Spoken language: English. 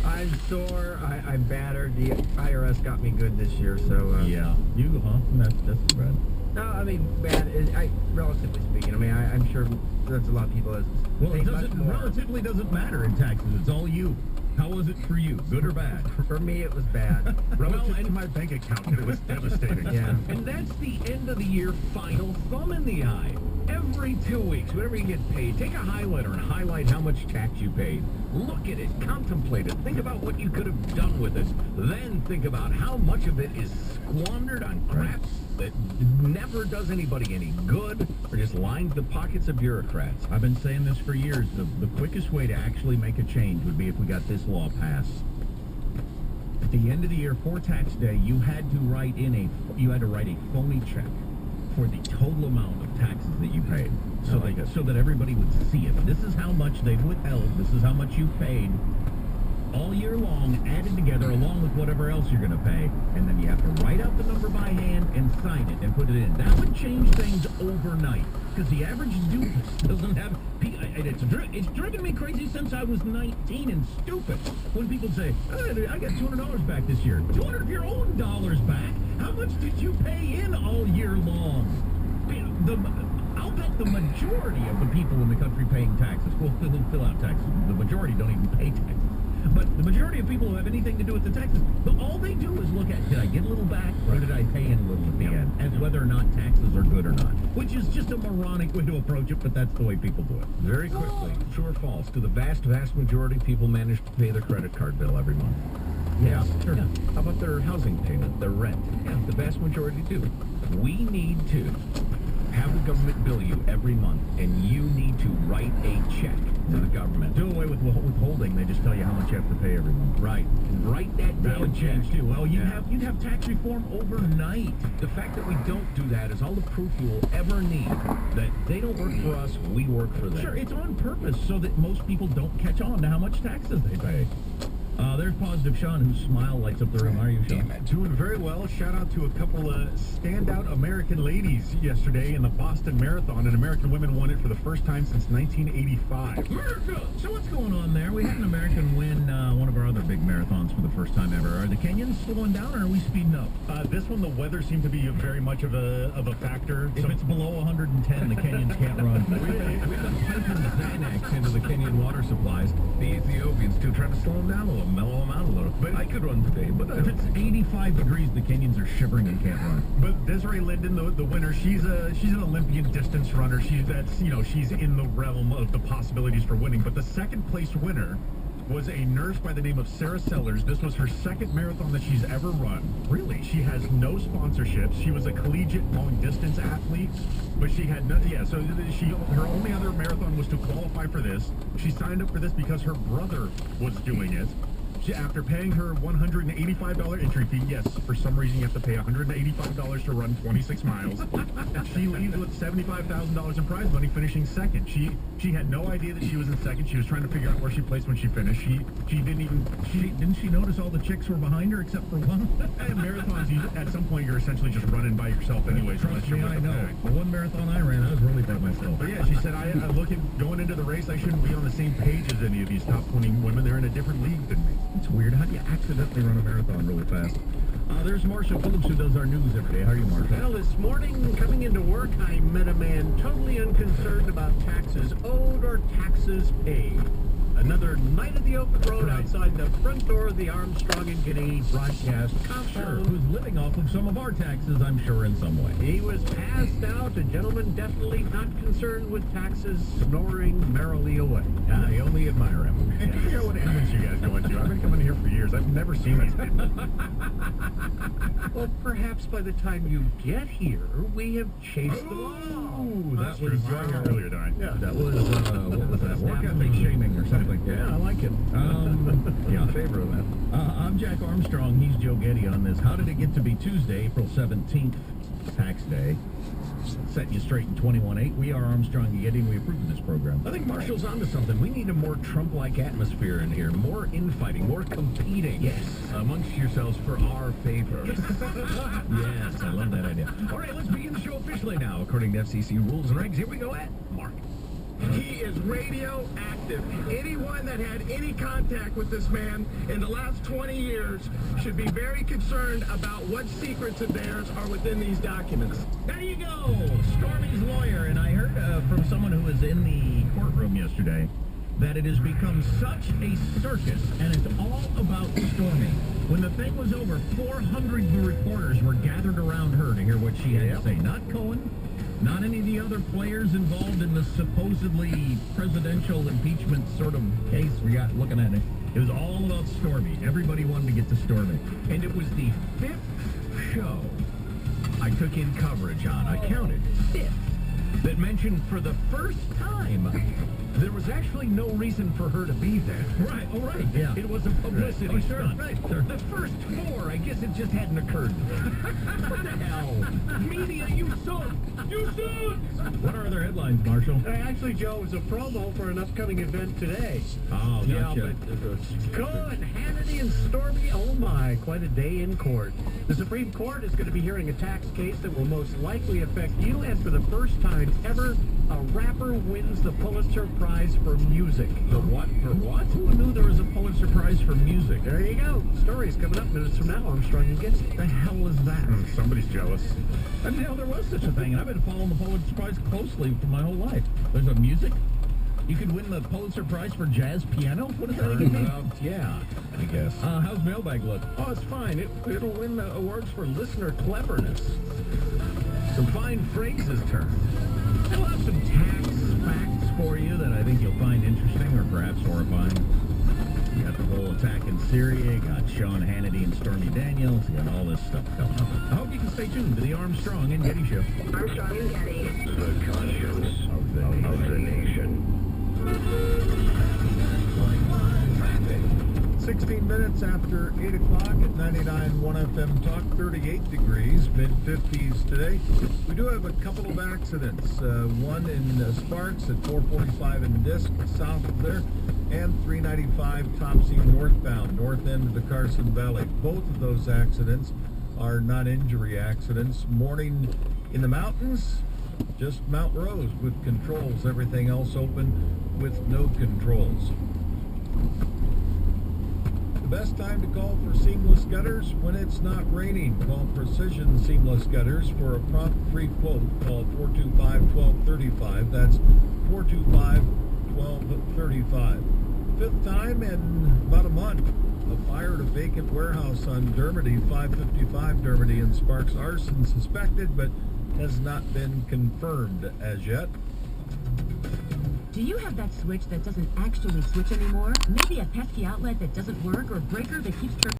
I'm sore. I'm battered. The IRS got me good this year, so... yeah. You, huh? That's bad. No, I mean, bad. Relatively speaking, I mean, I'm sure that's a lot of people that Well, pay it much more. relatively doesn't matter in taxes. It's all you. How was it for you? Good or bad? For me, it was bad. Relative to my bank account, it was devastating. Yeah. And that's the end of the year final thumb in the eye. Every 2 weeks, whenever you get paid, take a highlighter and highlight how much tax you paid. Look at it, contemplate it, think about what you could have done with it. Then think about how much of it is squandered on crap that never does anybody any good or just lines the pockets of bureaucrats. I've been saying this for years. The quickest way to actually make a change would be if we got this law passed. At the end of the year, for tax day, you had to write a phony check for the total amount of taxes that you paid, so that everybody would see it. This is how much they've withheld. This is how much you paid all year long, added together along with whatever else you're going to pay, and then you have to write out the number by hand and sign it and put it in. That would change things overnight, because the average doofus doesn't have... It's driven me crazy since I was 19 and stupid. When people say, I got $200 back this year. 200 of your own dollars back? How much did you pay in all year long? I'll bet the majority of the people in the country paying taxes, well, fill out taxes. The majority don't even pay taxes. But the majority of people who have anything to do with the taxes, all they do is look at, did I get a little back, or did I pay in a little at the end, as whether or not taxes are good or not. Which is just a moronic way to approach it, but that's the way people do it. Very quickly, true or false, do the vast majority of people manage to pay their credit card bill every month? Yeah, sure. Yeah. How about their housing payment, their rent? Yeah, the vast majority do. We need to have the government bill you every month, and you need to write a check to the government. Do away with withholding. They just tell you how much you have to pay every month. Right. And write that That would check. change too. Well, you'd have tax reform overnight. The fact that we don't do that is all the proof you will ever need that they don't work for us, we work for them. Sure, it's on purpose so that most people don't catch on to how much taxes they pay. There's Positive Sean, whose smile lights up the room. How are you, Sean? Doing very well. Shout out to a couple of standout American ladies yesterday in the Boston Marathon, and American women won it for the first time since 1985. America! So what's going on there? We had an American win one of our other big marathons for the first time ever. Are the Kenyans slowing down, or are we speeding up? This one, the weather seemed to be very much of a factor. If it's below 110, the Kenyans can't run. We've been piping Xanax into the Kenyan water supplies. The Ethiopians, too, trying to slow them down a little, mellow them out a little. But I could run today, but If it's 85 degrees, the Kenyans are shivering and can't run. But Desiree Linden, the winner, she's an Olympian distance runner. She's in the realm of the possibilities for winning. But the second place winner was a nurse by the name of Sarah Sellers. This was her second marathon that she's ever run. Really? She has no sponsorships. She was a collegiate long distance athlete, but she had no, so her only other marathon was to qualify for this. She signed up for this because her brother was doing it. After paying her $185 entry fee, yes, for some reason you have to pay $185 to run 26 miles. She leaves with $75,000 in prize money, finishing second. She had no idea that she was in second. She was trying to figure out where she placed when she finished. Didn't she notice all the chicks were behind her except for one? In marathons, at some point you're essentially just running by yourself anyways. Trust me, I know. The one marathon I ran, I was really by myself. But yeah, she said, I look at going into the race, I shouldn't be on the same page as any of these top 20 women. They're in a different league than me. It's weird. How do you accidentally run a marathon really fast? There's Marshall Phillips, who does our news every day. How are you, Marshall? Well, this morning, coming into work, I met a man totally unconcerned about taxes owed or taxes paid. Another night at the open road outside the front door of the Armstrong and Getty broadcast Sure, who's living off of some of our taxes, I'm sure, in some way. He was passed out, a gentleman definitely not concerned with taxes, snoring merrily away. I only admire him. I figure out what ambulance you guys go into. I've been coming here for years. I've never seen this. Well, perhaps by the time you get here, we have chased them all. Ooh, that was earlier tonight. Yeah. That was, what was that? Work ethic shaming or something. Yeah, I like it. Yeah. In favor of that. I'm Jack Armstrong. He's Joe Getty on this. How did it get to be Tuesday, April 17th, tax day? Setting you straight in 21.8. We are Armstrong and Getty, and we approve of this program. I think Marshall's onto something. We need a more Trump-like atmosphere in here, more infighting, more competing amongst yourselves for our favor. Yes, I love that idea. All right, let's begin the show officially now. According to FCC rules and regs, here we go at Mark. He is radioactive. Anyone that had any contact with this man in the last 20 years should be very concerned about what secrets of theirs are within these documents. There you go, Stormy's lawyer. And I heard from someone who was in the courtroom yesterday that it has become such a circus, and it's all about Stormy. When the thing was over, 400 reporters were gathered around her to hear what she had to say. Not Cohen, not any of the other players involved in the supposedly presidential impeachment sort of case we got looking at it. It was all about Stormy. Everybody wanted to get to Stormy. And it was the 5th show I took in coverage on. I counted 5th. That mentioned for the first time there was actually no reason for her to be there. Right, oh right, yeah. It was a publicity Right. Oh, sure, stunt. right, sure. The first 4, I guess it just hadn't occurred to me. What the hell? Media, you suck! You suck! What are other headlines, Marshall? Actually, Joe, it was a promo for an upcoming event today. Oh, Yeah, gotcha. but Cohen, Hannity, and Stormy, oh my, quite a day in court. The Supreme Court is going to be hearing a tax case that will most likely affect you, and for the first time ever, a rapper wins the Pulitzer Prize for music. The what? For what? Who knew there was a Pulitzer Prize for music? There you go. Stories coming up minutes from now. Armstrong and Getty. What the hell is that? Somebody's jealous. I didn't know there was such a thing, and I've been following the Pulitzer Prize closely for my whole life. There's a music? You could win the Pulitzer Prize for jazz piano? What does that even mean? Yeah. I guess. How's Mailbag look? Oh, it's fine. It'll win awards for listener cleverness. Some fine phrases turned. And we'll have some tax facts for you that I think you'll find interesting or perhaps horrifying. You got the whole attack in Syria, you got Sean Hannity and Stormy Daniels, you got all this stuff coming up. I hope you can stay tuned to the Armstrong and Getty Show. Armstrong and Getty. The conscience of the nation. 16 minutes after 8 o'clock at 99.1 FM Talk, 38 degrees, mid-50s today. We do have a couple of accidents. One in Sparks at 445 and Disc, south of there, and 395 Topsy northbound, north end of the Carson Valley. Both of those accidents are non-injury accidents. Morning in the mountains, just Mount Rose with controls. Everything else open with no controls. The best time to call for seamless gutters when it's not raining. Call Precision Seamless Gutters for a prompt free quote. Call 425-1235. That's 425-1235. 5th time in about a month. A fire at a vacant warehouse on Dermody, 555 Dermody in Sparks. Arson suspected, but has not been confirmed as yet. Do you have that switch that doesn't actually switch anymore? Maybe a pesky outlet that doesn't work or breaker that keeps